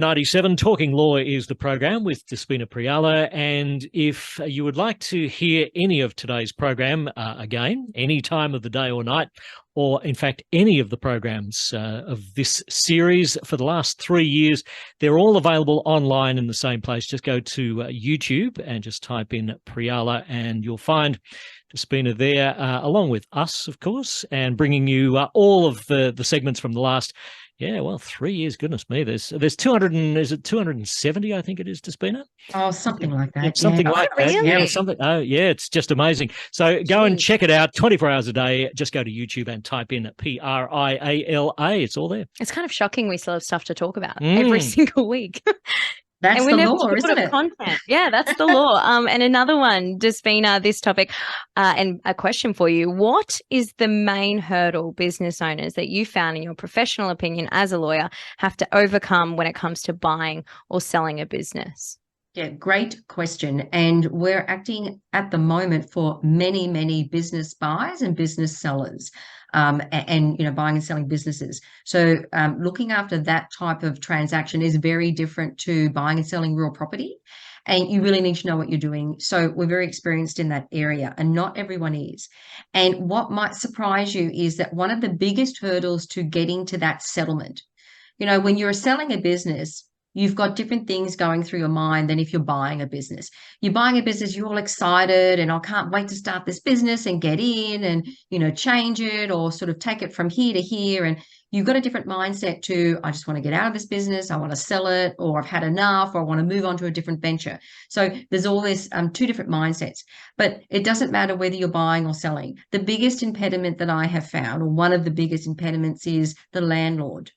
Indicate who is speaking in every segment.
Speaker 1: 97 Talking Law is the program with Despina Priala. And if you would like to hear any of today's program again, any time of the day or night, or in fact, any of the programs of this series for the last 3 years, they're all available online in the same place. Just go to YouTube and just type in Priala and you'll find Despina there, along with us, of course, and bringing you all of the segments from the last 3 years. Goodness me, there's 200 and is it 270? I think it is, Despina.
Speaker 2: Oh, something like that.
Speaker 1: Something like that.
Speaker 2: Really?
Speaker 1: Yeah, something. Oh, yeah, it's just amazing. So go and check it out. 24 hours a day. Just go to YouTube and type in Priala. It's all there.
Speaker 3: It's kind of shocking we still have stuff to talk about every single week.
Speaker 2: That's the law, isn't it?
Speaker 3: Content. Yeah, that's the law. And another one, Despina, this topic, and a question for you. What is the main hurdle business owners that you found, in your professional opinion as a lawyer, have to overcome when it comes to buying or selling a business?
Speaker 2: Yeah, great question. And we're acting at the moment for many, many business buyers and business sellers, and buying and selling businesses. So looking after that type of transaction is very different to buying and selling real property. And you really need to know what you're doing. So we're very experienced in that area, and not everyone is. And what might surprise you is that one of the biggest hurdles to getting to that settlement, when you're selling a business, you've got different things going through your mind than if you're buying a business. You're buying a business, you're all excited and I can't wait to start this business and get in and, change it or sort of take it from here to here. And you've got a different mindset to, I just want to get out of this business, I want to sell it, or I've had enough, or I want to move on to a different venture. So there's all this two different mindsets, but it doesn't matter whether you're buying or selling. The biggest impediment that I have found, or one of the biggest impediments, is the landlord.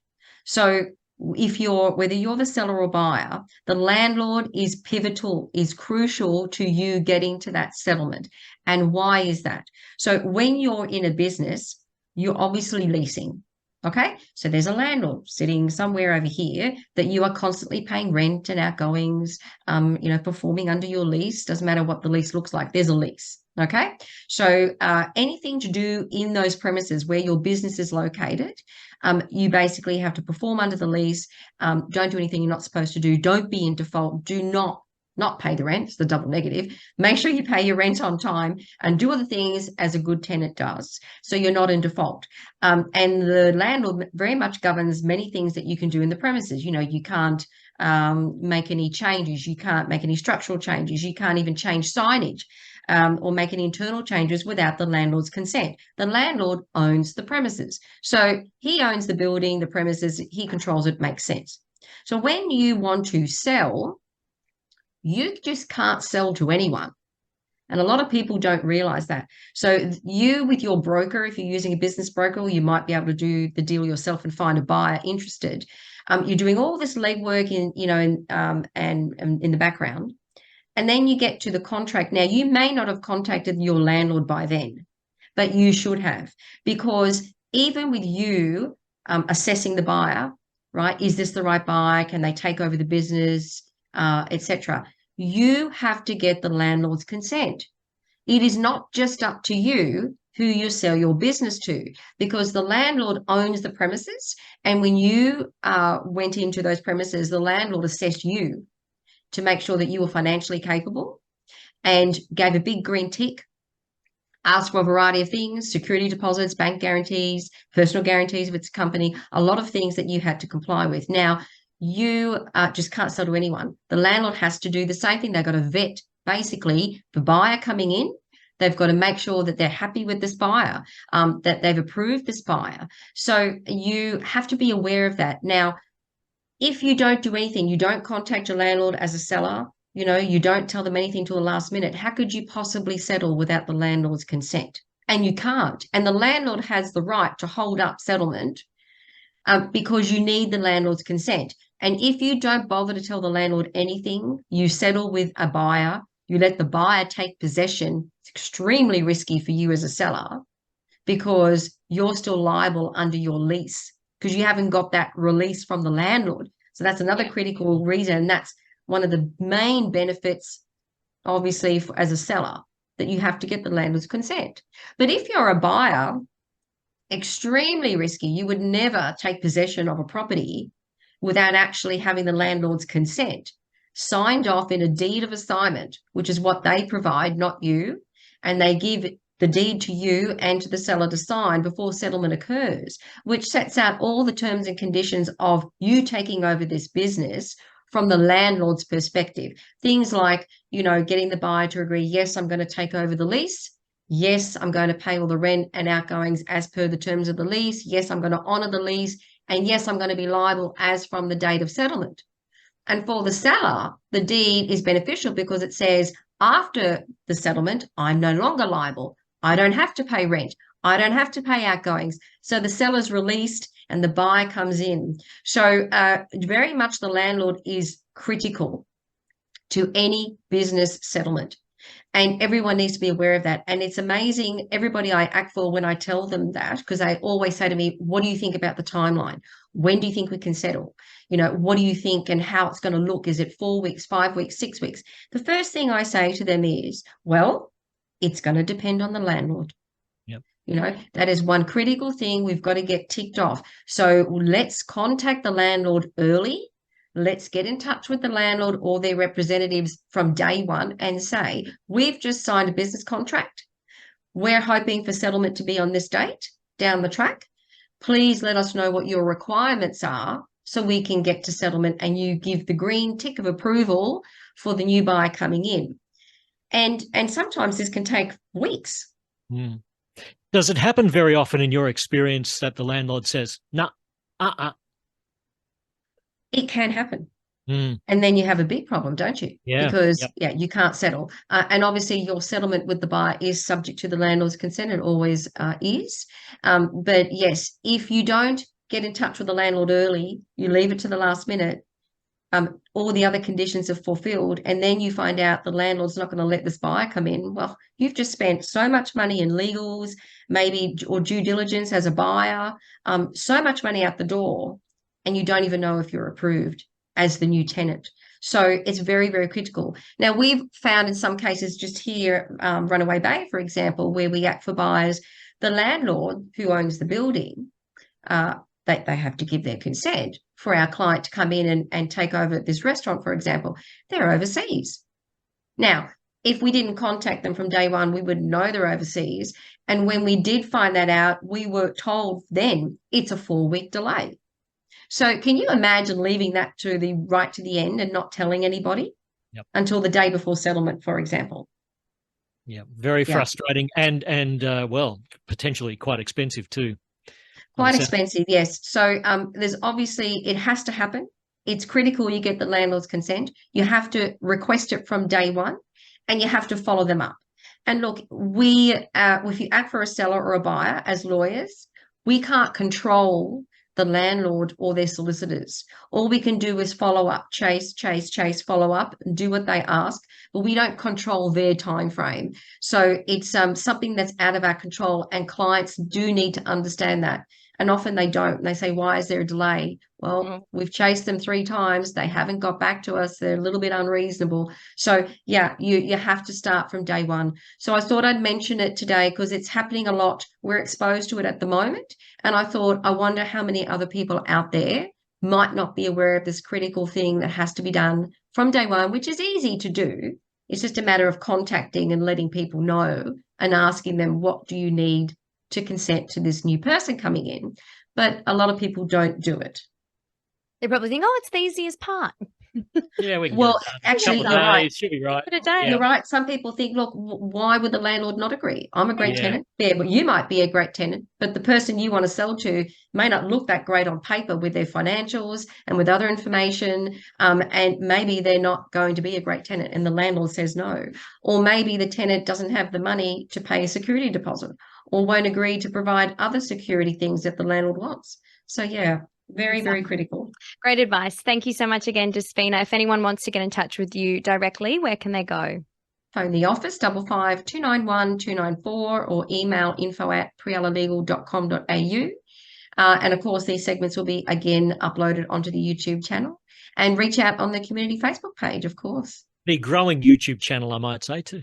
Speaker 2: So whether you're the seller or buyer, the landlord is pivotal, is crucial to you getting to that settlement. And why is that? So when you're in a business, you're obviously leasing. Okay, so there's a landlord sitting somewhere over here that you are constantly paying rent and outgoings, performing under your lease. Doesn't matter what the lease looks like, there's a lease. Okay, so anything to do in those premises where your business is located, you basically have to perform under the lease. Don't do anything you're not supposed to do. Don't be in default. Do not pay the rent. It's the double negative. Make sure you pay your rent on time and do other things as a good tenant does, so you're not in default. And the landlord very much governs many things that you can do in the premises. You can't make any changes. You can't make any structural changes. You can't even change signage or make any internal changes without the landlord's consent. The landlord owns the premises. So he owns the building, the premises, he controls it, makes sense. So when you want to sell, you just can't sell to anyone. And a lot of people don't realize that. So you, with your broker, if you're using a business broker, you might be able to do the deal yourself and find a buyer interested. You're doing all this legwork in the background. And then you get to the contract. Now, you may not have contacted your landlord by then, but you should have, because even with you assessing the buyer, right? Is this the right buyer? Can they take over the business? Etc. You have to get the landlord's consent. It is not just up to you who you sell your business to, because the landlord owns the premises. And when you went into those premises, the landlord assessed you to make sure that you were financially capable and gave a big green tick, asked for a variety of things: security deposits, bank guarantees, personal guarantees if it's a company, a lot of things that you had to comply with. Now, you just can't sell to anyone. The landlord has to do the same thing. They've got to vet, basically, the buyer coming in. They've got to make sure that they're happy with this buyer, that they've approved this buyer. So you have to be aware of that. Now, if you don't do anything, you don't contact your landlord as a seller, you don't tell them anything till the last minute, how could you possibly settle without the landlord's consent? And you can't. And the landlord has the right to hold up settlement because you need the landlord's consent. And if you don't bother to tell the landlord anything, you settle with a buyer, you let the buyer take possession, it's extremely risky for you as a seller because you're still liable under your lease because you haven't got that release from the landlord. So that's another critical reason. And that's one of the main benefits, obviously, as a seller, that you have to get the landlord's consent. But if you're a buyer, extremely risky. You would never take possession of a property without actually having the landlord's consent, signed off in a deed of assignment, which is what they provide, not you, and they give the deed to you and to the seller to sign before settlement occurs, which sets out all the terms and conditions of you taking over this business from the landlord's perspective. Things like, getting the buyer to agree, yes, I'm going to take over the lease. Yes, I'm going to pay all the rent and outgoings as per the terms of the lease. Yes, I'm going to honour the lease. And yes, I'm going to be liable as from the date of settlement. And for the seller, the deed is beneficial because it says after the settlement, I'm no longer liable. I don't have to pay rent. I don't have to pay outgoings. So the seller's released and the buyer comes in. So very much the landlord is critical to any business settlement. And everyone needs to be aware of that. And it's amazing, everybody I act for, when I tell them that, because they always say to me, what do you think about the timeline? When do you think we can settle? What do you think and how it's going to look? Is it 4 weeks, 5 weeks, 6 weeks? The first thing I say to them is, well, it's going to depend on the landlord.
Speaker 1: Yep.
Speaker 2: That is one critical thing we've got to get ticked off. So let's contact the landlord early. Let's get in touch with the landlord or their representatives from day one and say, we've just signed a business contract. We're hoping for settlement to be on this date down the track. Please let us know what your requirements are so we can get to settlement, and you give the green tick of approval for the new buyer coming in. And sometimes this can take weeks.
Speaker 1: Mm. Does it happen very often in your experience that the landlord says, no,
Speaker 2: It can happen.
Speaker 1: Mm.
Speaker 2: And then you have a big problem, don't you?
Speaker 1: Yeah.
Speaker 2: Because, you can't settle. And obviously your settlement with the buyer is subject to the landlord's consent. It always is. But yes, if you don't get in touch with the landlord early, you leave it to the last minute, all the other conditions are fulfilled, and then you find out the landlord's not going to let this buyer come in. Well, you've just spent so much money in legals, maybe, or due diligence as a buyer, so much money out the door, and you don't even know if you're approved as the new tenant. So it's very, very critical. Now, we've found in some cases just here, Runaway Bay, for example, where we act for buyers, the landlord who owns the building, they have to give their consent for our client to come in and take over this restaurant, for example. They're overseas. Now, if we didn't contact them from day one, we wouldn't know they're overseas. And when we did find that out, we were told then it's a 4-week delay. So can you imagine leaving that to the end and not telling anybody until the day before settlement, for example?
Speaker 1: Yeah, very frustrating and well, potentially quite expensive too.
Speaker 2: Quite expensive, yes. So there's obviously, it has to happen. It's critical you get the landlord's consent. You have to request it from day one, and you have to follow them up. And look, if you act for a seller or a buyer as lawyers, we can't control the landlord or their solicitors. All we can do is follow up, chase, follow up, and do what they ask, but we don't control their time frame. So it's something that's out of our control, and clients do need to understand that. And often they don't. And they say, why is there a delay? Well, we've chased them 3 times. They haven't got back to us. They're a little bit unreasonable. So yeah, you have to start from day one. So I thought I'd mention it today because it's happening a lot. We're exposed to it at the moment. And I thought, I wonder how many other people out there might not be aware of this critical thing that has to be done from day one, which is easy to do. It's just a matter of contacting and letting people know and asking them, what do you need to consent to this new person coming in? But a lot of people don't do it.
Speaker 3: They probably think, oh, it's the easiest part.
Speaker 1: Yeah, we can
Speaker 2: well, actually, you're right.
Speaker 1: Should be right.
Speaker 2: You're right. Some people think, look, why would the landlord not agree? I'm a great tenant. Yeah, but you might be a great tenant, but the person you want to sell to may not look that great on paper with their financials and with other information, and maybe they're not going to be a great tenant, and the landlord says no. Or maybe the tenant doesn't have the money to pay a security deposit, or won't agree to provide other security things that the landlord wants. So yeah, very, very critical.
Speaker 3: Great advice. Thank you so much again, Despina. If anyone wants to get in touch with you directly, where can they go?
Speaker 2: Phone the office 55 291 294 or email info@prialalegal.com.au. And of course, these segments will be again uploaded onto the YouTube channel, and reach out on the community Facebook page, of course.
Speaker 1: The growing YouTube channel, I might say too.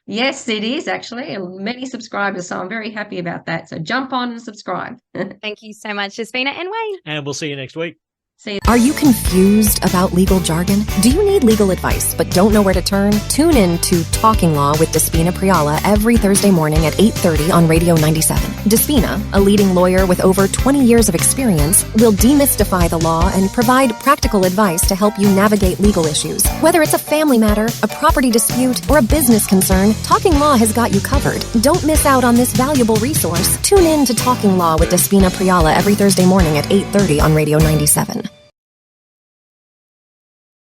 Speaker 2: Yes, it is actually. Many subscribers, so I'm very happy about that. So jump on and subscribe.
Speaker 3: Thank you so much, Despina and Wayne.
Speaker 1: And we'll see you next week.
Speaker 2: See you.
Speaker 4: Are you confused about legal jargon? Do you need legal advice but don't know where to turn? Tune in to Talking Law with Despina Priala every Thursday morning at 8:30 on Radio 97. Despina, a leading lawyer with over 20 years of experience, will demystify the law and provide practical advice to help you navigate legal issues. Whether it's a family matter, a property dispute, or a business concern, Talking Law has got you covered. Don't miss out on this valuable resource. Tune in to Talking Law with Despina Priala every Thursday morning at 8:30 on Radio 97.